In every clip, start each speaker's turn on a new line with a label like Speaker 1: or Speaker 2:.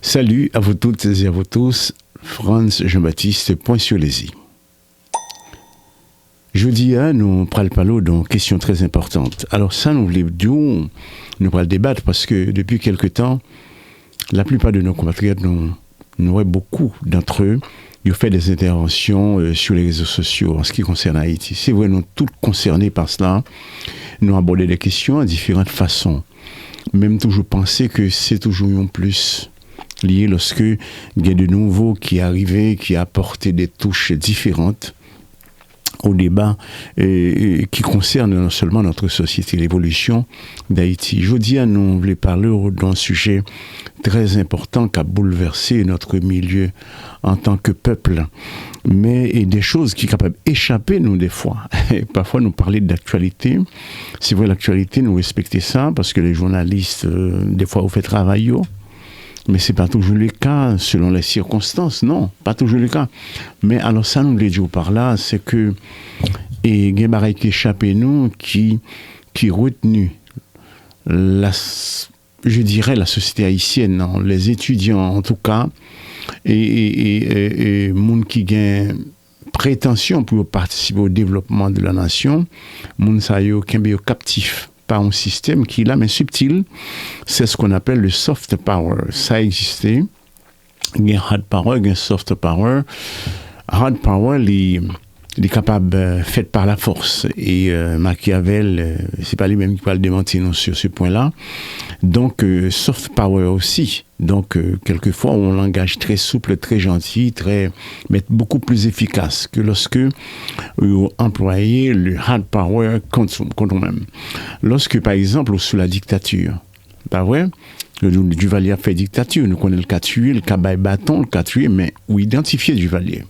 Speaker 1: Salut à vous toutes et à vous tous, Franz Jean-Baptiste, point sur les i. Jeudi, nous parlons d'une question très importante. Alors ça, nous voulons le débattre parce que depuis quelque temps, la plupart de nos compatriotes, beaucoup d'entre eux, ils ont fait des interventions sur les réseaux sociaux en ce qui concerne Haïti. C'est vrai, nous tous concernés par cela, nous avons abordé des questions à différentes façons. Même toujours penser que c'est toujours un plus lié lorsque il y a de nouveaux qui arrivaient, qui apportaient des touches différentes au débat qui concerne non seulement notre société, l'évolution d'Haïti. Jeudi, nous voulons parler d'un sujet très important qui a bouleversé notre milieu en tant que peuple, mais et des choses qui sont capables d'échapper nous des fois. Et parfois nous parler d'actualité. C'est vrai, l'actualité, nous respectons ça parce que les journalistes, des fois, vous faites travail. Mais ce n'est pas toujours le cas selon les circonstances, non, pas toujours le cas. Mais alors ça, nous le disons par là, c'est que il y a des choses qui échappent nous, qui retenus, je dirais la société haïtienne, non, les étudiants en tout cas, et monde qui gagne prétention pour participer au développement de la nation, monde ça y est captif par un système qui est là, mais subtil. C'est ce qu'on appelle le soft power. Ça a existé. Il y a hard power, il y a soft power. Hard power, il est capable, fait par la force. Et Machiavel, c'est pas lui-même qui va le démentir non, sur ce point-là. Donc, soft power aussi. Donc, quelquefois, on langage très souple, très gentil, mais beaucoup plus efficace que lorsque vous employez le hard power contre vous-même. Lorsque, par exemple, sous la dictature, pas vrai? Le Duvalier a fait dictature, nous connaissons le cas tuer, le cas bâton, le cas tuer, mais ou identifier Duvalier.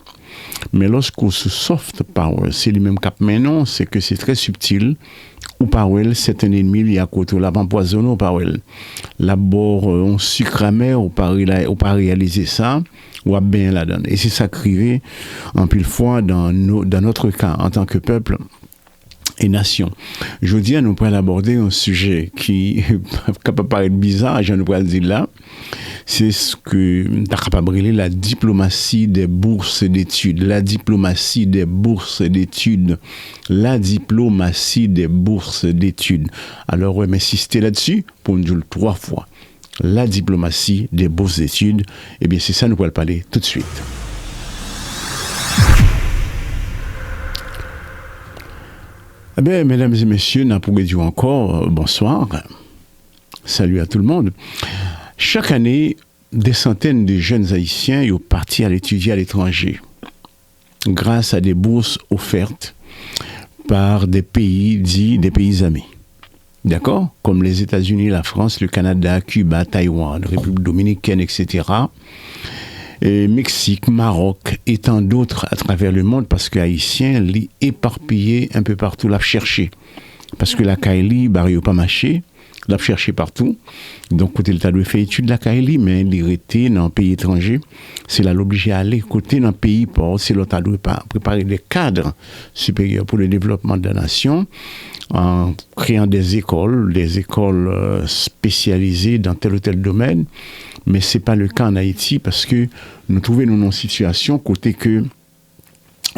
Speaker 1: Mais lorsqu'on se soft power, c'est lui-même cap maintenant, c'est que c'est très subtil. Ou Powell, c'est un ennemi, il y a côté, on l'a empoisonné au Powell. L'abord, on sucre amer, on pas réaliser ça, ou à bien la donne. Et c'est ça crivé, en pile fois, dans notre cas, en tant que peuple et nation. Je dis à nous pourrions aborder un sujet qui peut paraître bizarre, je ne pourrais le dire là. C'est ce que tu as capable de la diplomatie des bourses d'études. La diplomatie des bourses d'études. La diplomatie des bourses d'études. Alors, on va insister là-dessus pour nous dire 3 fois. La diplomatie des bourses d'études. Eh bien, c'est ça, nous pourrons parler tout de suite. Eh bien, mesdames et messieurs, n'a pas dire encore bonsoir. Salut à tout le monde. Chaque année, des centaines de jeunes Haïtiens sont partis à l'étudier à l'étranger grâce à des bourses offertes par des pays dits des pays amis. D'accord? Comme les États-Unis, la France, le Canada, Cuba, Taïwan, République dominicaine, etc. Et Mexique, Maroc et tant d'autres à travers le monde parce que Haïtiens l'y éparpillés un peu partout, l'a cherché. Parce que la Kaili, barrio pas marché, l'a cherché partout. Donc, côté l'État doit faire étude de la Kaili, mais l'irrité dans un pays étranger, c'est là l'obligé à aller côté dans un pays pour, c'est l'État doit préparer des cadres supérieurs pour le développement de la nation, en créant des écoles spécialisées dans tel ou tel domaine. Mais ce n'est pas le cas en Haïti parce que nous trouvons dans une situation côté que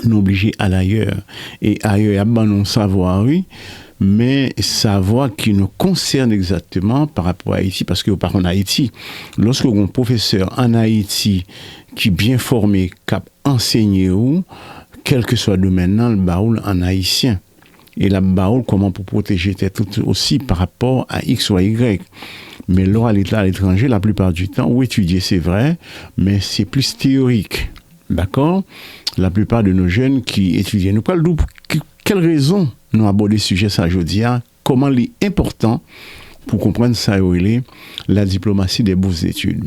Speaker 1: nous obligés à l'ailleurs. Et ailleurs, il y a bon savoir, oui, mais savoir qui nous concerne exactement par rapport à Haïti, parce que par en Haïti, lorsque un professeur en Haïti qui est bien formé, qui a enseigné où, quel que soit le domaine, le baoul en haïtien. Et la baoul, comment pour protéger tout aussi par rapport à X ou à Y. Mais là, à l'étranger, la plupart du temps, où étudier, c'est vrai, mais c'est plus théorique. D'accord? La plupart de nos jeunes qui étudient. Nous parlons quelle raison nous abordons ce sujet ça aujourd'hui? Comment il est important pour comprendre ça, la diplomatie des bourses d'études.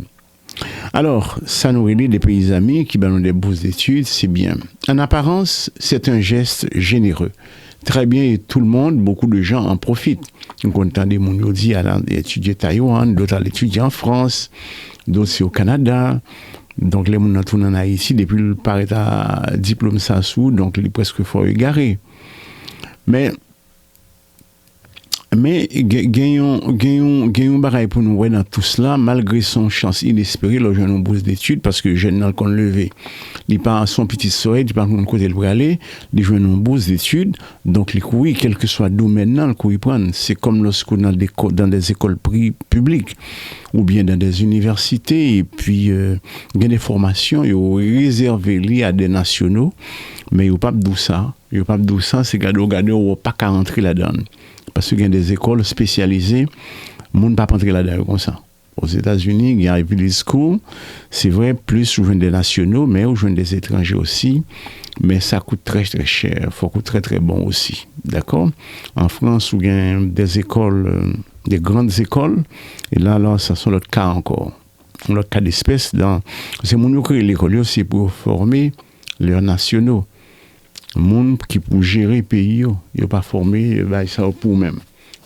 Speaker 1: Alors, ça nous relie des pays amis qui donnent des bourses d'études, c'est bien. En apparence, c'est un geste généreux. Très bien, et tout le monde, beaucoup de gens en profitent. Donc, on entend des gens qui à étudier Taïwan, d'autres à l'étudier en France, d'autres c'est au Canada. Donc, les gens qui en Haïti, depuis le paraît à diplôme Sassou, donc il est presque fort égaré. Mais, Mais gagnons bagaille pour nous dans tout cela, malgré son chance inespérée, le jeune bourse d'études, parce que jeune dans le compte levé, il part son petit soleil, il part de côté le aller, il joue une bourse d'études, donc les cours, quel que soit le domaine, le cours prendre, c'est comme lorsqu'on dans des écoles publiques ou bien dans des universités, et puis il y a des formations réservées à des nationaux, mais il n'y a pas de ça. Il n'y a pas de ça, c'est gado, on ne pas qu'à rentrer là-dedans. Parce qu'il y a des écoles spécialisées, le monde ne peut pas rentrer là-dedans comme ça. Aux États-Unis, il y a Ivy School, c'est vrai, plus ou moins des nationaux, mais ou des étrangers aussi. Mais ça coûte très très cher, il faut coûter très très bon aussi. D'accord? En France, il y a des écoles, des grandes écoles, et là, ça sont l'autre cas encore. L'autre cas d'espèce, c'est mon qui l'école aussi pour former leurs nationaux. Monde qui pour gérer le pays, il n'est pas formé, ça pour même.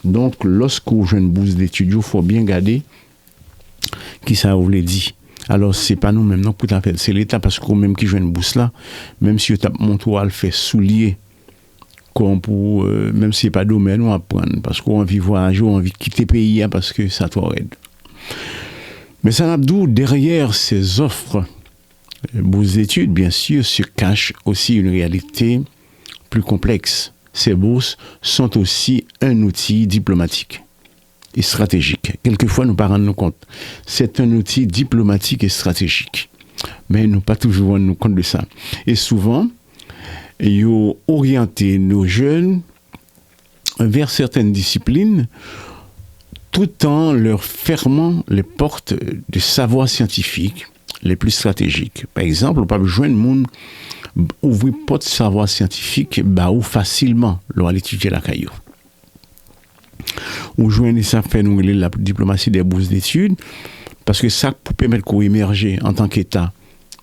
Speaker 1: Donc, lorsqu'on joue une bourse d'études, il faut bien garder qui ça vous l'a dit. Alors, ce n'est pas nous-mêmes, non, tout à fait, c'est l'État, parce qu'on même qui joue une bourse là, même si on tape mon toit, le fait soulier, même si ce n'est pas domaine, on apprendre, parce qu'on a envie de voyager, on a envie de quitter le pays, parce que ça t'aide. Mais ça n'a pas derrière ces offres, bourses d'études, bien sûr, se cache aussi une réalité plus complexe. Ces bourses sont aussi un outil diplomatique et stratégique. Quelquefois, nous ne nous rendons compte. C'est un outil diplomatique et stratégique. Mais nous ne pas toujours rendre compte de ça. Et souvent, ils ont orienté nos jeunes vers certaines disciplines tout en leur fermant les portes de savoir scientifique les plus stratégiques. Par exemple, on peut joindre le monde ouvrir porte de savoir scientifique ou facilement leur étudier la caillou. Ou joindre ça fait nous la diplomatie des bourses d'études parce que ça peut permettre qu'on émerger en tant qu'État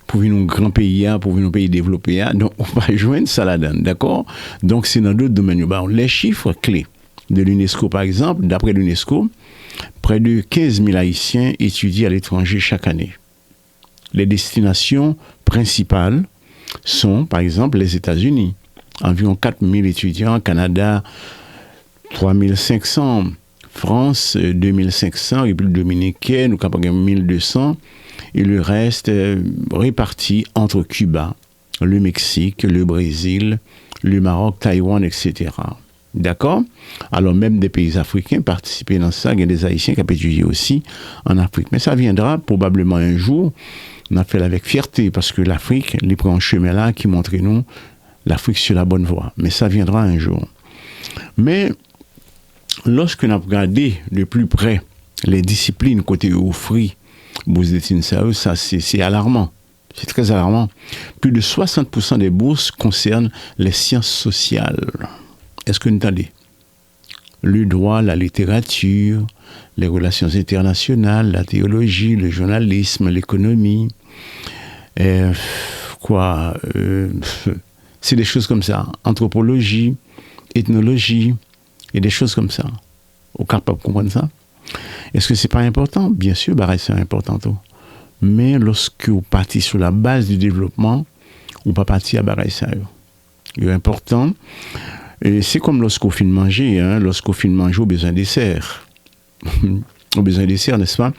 Speaker 1: pour venir un grand pays, pour venir un pays développé. Donc on va joindre ça là-dedans, d'accord? Donc c'est dans d'autres domaines. Les chiffres clés de l'UNESCO par exemple, d'après l'UNESCO, près de 15 000 Haïtiens étudient à l'étranger chaque année. Les destinations principales sont, par exemple, les États-Unis. Environ 4 000 étudiants, Canada, 3 500, France, 2 500, République dominicaine, ou 1 200, et le reste réparti entre Cuba, le Mexique, le Brésil, le Maroc, Taïwan, etc. D'accord? Alors, même des pays africains participaient dans ça. Il y a des Haïtiens qui ont étudié aussi en Afrique. Mais ça viendra probablement un jour. On a fait avec fierté parce que l'Afrique, il prend un chemin là qui montre nous l'Afrique sur la bonne voie. Mais ça viendra un jour. Mais lorsqu'on a regardé de plus près les disciplines côté offri, bourses d'études, ça c'est alarmant. C'est très alarmant. Plus de 60% des bourses concernent les sciences sociales. Est-ce que vous entendez? Le droit, la littérature, les relations internationales, la théologie, le journalisme, l'économie, c'est des choses comme ça. Anthropologie, ethnologie, et des choses comme ça. Vous êtes capable de comprendre ça? Est-ce que c'est pas important? Bien sûr, c'est important. Mais lorsque vous partez sur la base du développement, vous ne pas partir à barrer ça. C'est important. Et c'est comme lorsqu'on finit de manger. Lorsqu'on finit de manger, on a besoin de dessert. On a besoin de dessert, n'est-ce pas?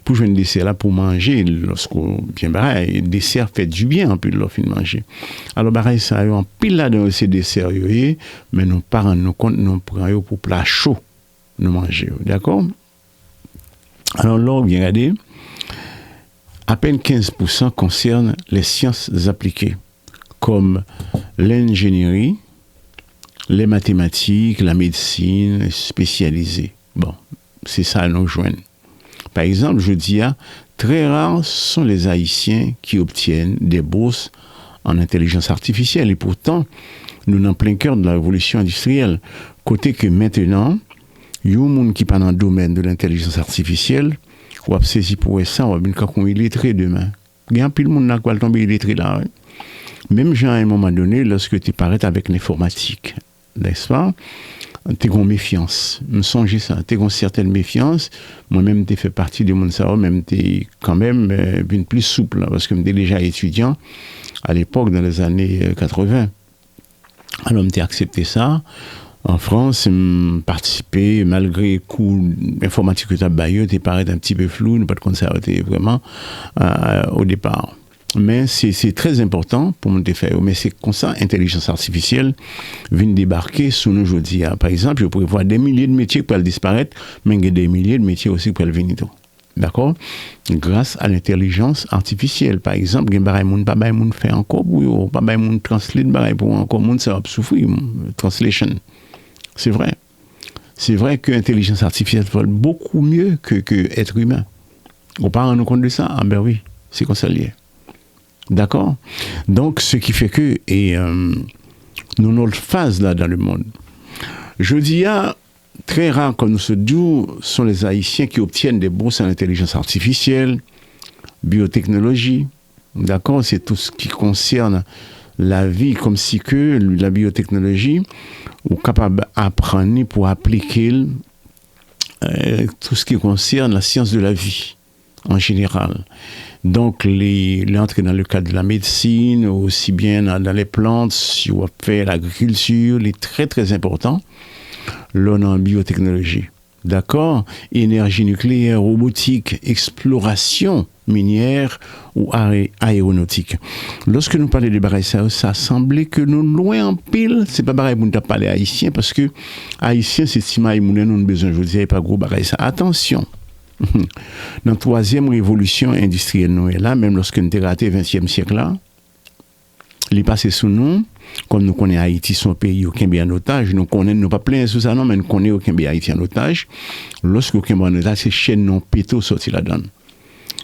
Speaker 1: Pour jouer un dessert là, pour manger, lorsqu'on bien le dessert fait du bien en plus de finit de manger. Alors, ça en pile là dans ces desserts, mais nous pas rendre compte, nous prenons pour plat chaud, nous manger. D'accord? Alors là, bien regardez, à peine 15% concernent les sciences appliquées, comme l'ingénierie, les mathématiques, la médecine spécialisée. Bon, c'est ça nous joignent. Par exemple, je dis, très rares sont les Haïtiens qui obtiennent des bourses en intelligence artificielle. Et pourtant, nous sommes en plein cœur de la révolution industrielle. Côté que maintenant, il y a un monde qui parle dans le domaine de l'intelligence artificielle, on va saisir pour ça, on va bien qu'on est illettré demain. Il y a un peu de monde qui va tomber illettré là. Hein? Même à un moment donné, lorsque tu parais avec l'informatique, n'est-ce pas? Tu as une méfiance. Me songez ça. Tu as une certaine méfiance. Moi-même, tu fait partie du monde ça, même tu es quand même une plus souple, là, parce que tu es déjà étudiant à l'époque, dans les années 80. Alors, tu as accepté ça. En France, participer, malgré le coût informatique que tu as baillé, tu paraît un petit peu flou, ne pas te conserver vraiment au départ. Mais c'est très important pour me faire. Mais c'est comme ça, l'intelligence artificielle vient débarquer sous nos aujourd'hui. Par exemple, je pourrais voir des milliers de métiers qui peuvent disparaître, mais il y a des milliers de métiers aussi qui peuvent venir. D'accord? Grâce à l'intelligence artificielle. Par exemple, il y a des gens qui fait encore pour eux, pas des gens qui translate pour encore, monde ça va souffrir, translation. C'est vrai. C'est vrai que l'intelligence artificielle vole beaucoup mieux que être humain. On ne rend compte de ça? Ah ben oui, c'est comme ça lié. D'accord? Donc, ce qui fait que, et nous, notre phase là dans le monde, je dis, très rare comme nous se disons, sont les Haïtiens qui obtiennent des bourses en intelligence artificielle, biotechnologie. D'accord? C'est tout ce qui concerne la vie, comme si que la biotechnologie, ou capable d'apprendre pour appliquer tout ce qui concerne la science de la vie en général. Donc, l'entrée dans le cadre de la médecine, aussi bien dans les plantes, si on fait l'agriculture, est très très important. L'on en biotechnologie. D'accord? Énergie nucléaire, robotique, exploration minière ou aéronautique. Lorsque nous parlons de bagaille ça semblait que nous loin en pile, c'est pas bagaille pour nous parler haïtien parce que haïtien c'est si mal nous avons besoin je dis pas gros bagaille ça. Attention. Dans la troisième révolution industrielle nous est là même lorsque nous avons raté 20e siècle là. Il est passé sous nous comme nous connaissons Haïti, son pays, aucun bien en otage, nous connaissons, nous pas plein sous ça, non, mais nous connaissons aucun bien Haïti en otage. Lorsque aucun bien en otage, c'est chaîne non péto sorti là-dedans.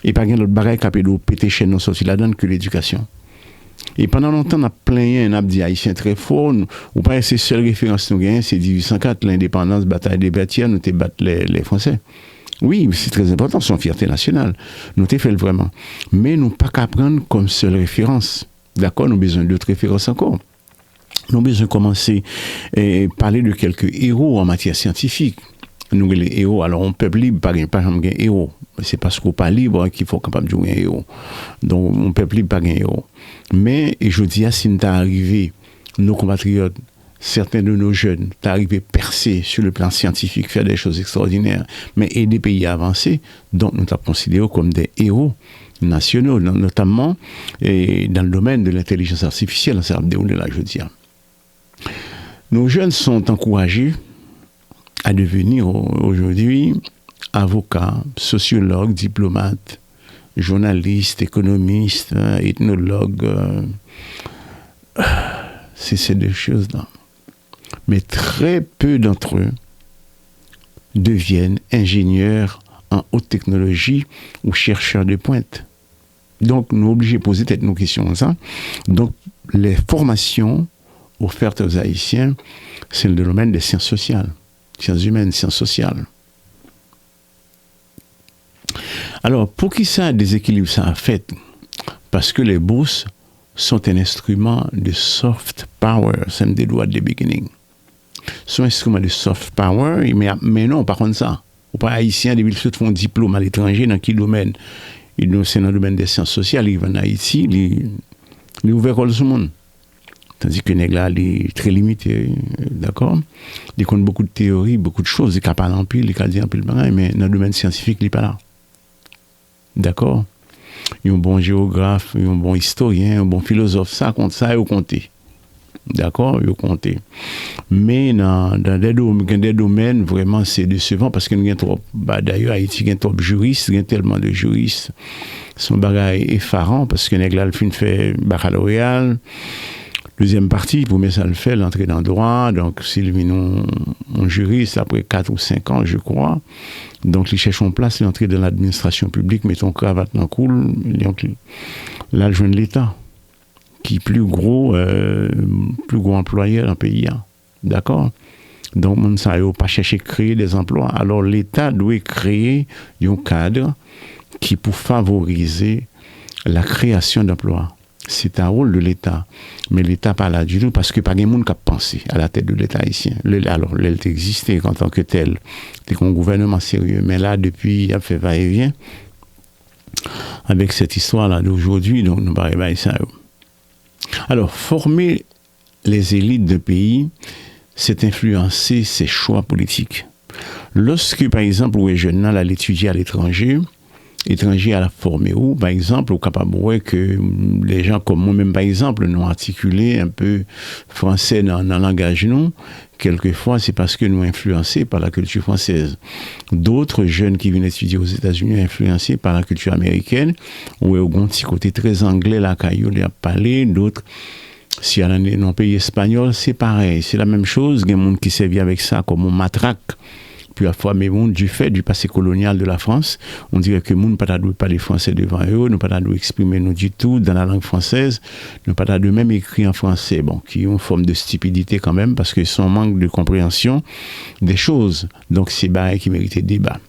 Speaker 1: Et pas d'autre bagaille qui a pété chaîne non sorti là-dedans que l'éducation. Et pendant longtemps, on a plaigné, on a dit Haïtien très fort, ou pas c'est seule référence nous gagnons, c'est 1804, l'indépendance, bataille des Berthières, nous t'es battu les Français. Oui, c'est très important, c'est une fierté nationale. Nous t'es fait vraiment. Mais nous pas qu'à prendre comme seule référence. D'accord, nous avons besoin d'autres références encore. Nous avons besoin de commencer à parler de quelques héros en matière scientifique. Nous, les héros, alors on peuple libre, par exemple, un héros. C'est parce qu'on n'est pas libre qu'il faut capable de jouer un héros. Donc, on peuple libre, pas un héros. Mais, et je dis, si nous arrivé, nos compatriotes, certains de nos jeunes, t'es arrivé percer sur le plan scientifique, faire des choses extraordinaires, mais aider pays à avancer, donc nous t'avons considéré comme des héros nationaux, notamment dans le domaine de l'intelligence artificielle, ça va dérouler là, je dis. Nos jeunes sont encouragés à devenir aujourd'hui avocats, sociologues, diplomates, journalistes, économistes, ethnologues. C'est ces deux choses-là. Mais très peu d'entre eux deviennent ingénieurs en haute technologie ou chercheurs de pointe. Donc, nous sommes obligés de poser peut-être nos questions. Ça. Donc, les formations offertes aux Haïtiens, c'est le domaine des sciences sociales, sciences humaines, sciences sociales. Alors, pour qui ça déséquilibre ça a fait? Parce que les bourses sont un instrument de soft power, c'est un des droits de beginning. Sont un instrument de soft power, mais non, par contre ça. Ou pas haïtiens, des villes font un diplôme à l'étranger, dans quel domaine? C'est dans le domaine des sciences sociales, ils vont en Haïti, ils ouvrent l'école sur le monde. Tandis que les là, il est très limité, d'accord? Ils connaissent beaucoup de théories, beaucoup de choses, ils ne parlent en pile, ils disent en pile, mais dans le domaine scientifique, il n'est pas là. D'accord? Ils ont un bon géographe, ils ont un bon historien, un bon philosophe, ça compte, ça, ils ont compté. D'accord? Ils ont compté. Mais dans des domaines, vraiment, c'est décevant parce qu'il y a trop, d'ailleurs, Haïti, il y a trop de juristes, il y a tellement de juristes. Son bagage est effarant parce que les là, le film fait baccalauréat. Deuxième partie, pour mettre ça le fait, l'entrée dans le droit. Donc, s'ils viennent en juriste après 4 ou 5 ans, je crois. Donc, ils cherchent en place l'entrée dans l'administration publique, mettons cravate dans le cou, l'adjoint de l'État, qui est plus gros employeur dans le pays. D'accord? Donc, on ne va pas chercher à créer des emplois. Alors, l'État doit créer un cadre qui pour favoriser la création d'emplois. C'est un rôle de l'État. Mais l'État pas là du tout parce que pas de monde qui a pensé à la tête de l'État haïtien. Alors, elle existait en tant que tel. C'était un gouvernement sérieux. Mais là, depuis, il a fait va-et-vient avec cette histoire-là d'aujourd'hui. Donc, nous parlons ça. Alors, former les élites de pays, c'est influencer ses choix politiques. Lorsque, par exemple, où est jeune, là, l'étudier à l'étranger à la formé ou, par exemple, au capable que les gens comme moi-même, par exemple, nous articulé un peu français dans le langage, nous, quelquefois, c'est parce que nous influencés par la culture française. D'autres jeunes qui viennent étudier aux États-Unis influencés par la culture américaine, ou au un petit côté très anglais, la caillou, les a parlé, d'autres. Si on est dans un pays espagnol, c'est pareil. C'est la même chose. Il y a des gens qui servent avec ça comme un matraque. Puis à fois, mais bon, du fait du passé colonial de la France, on dirait que nous ne pas parler français devant eux, nous pas exprimer nous du tout dans la langue française, nous pas de même écrit en français, bon, qui ont une forme de stupidité quand même, parce que son manque de compréhension des choses. Donc c'est barré qui méritait débat.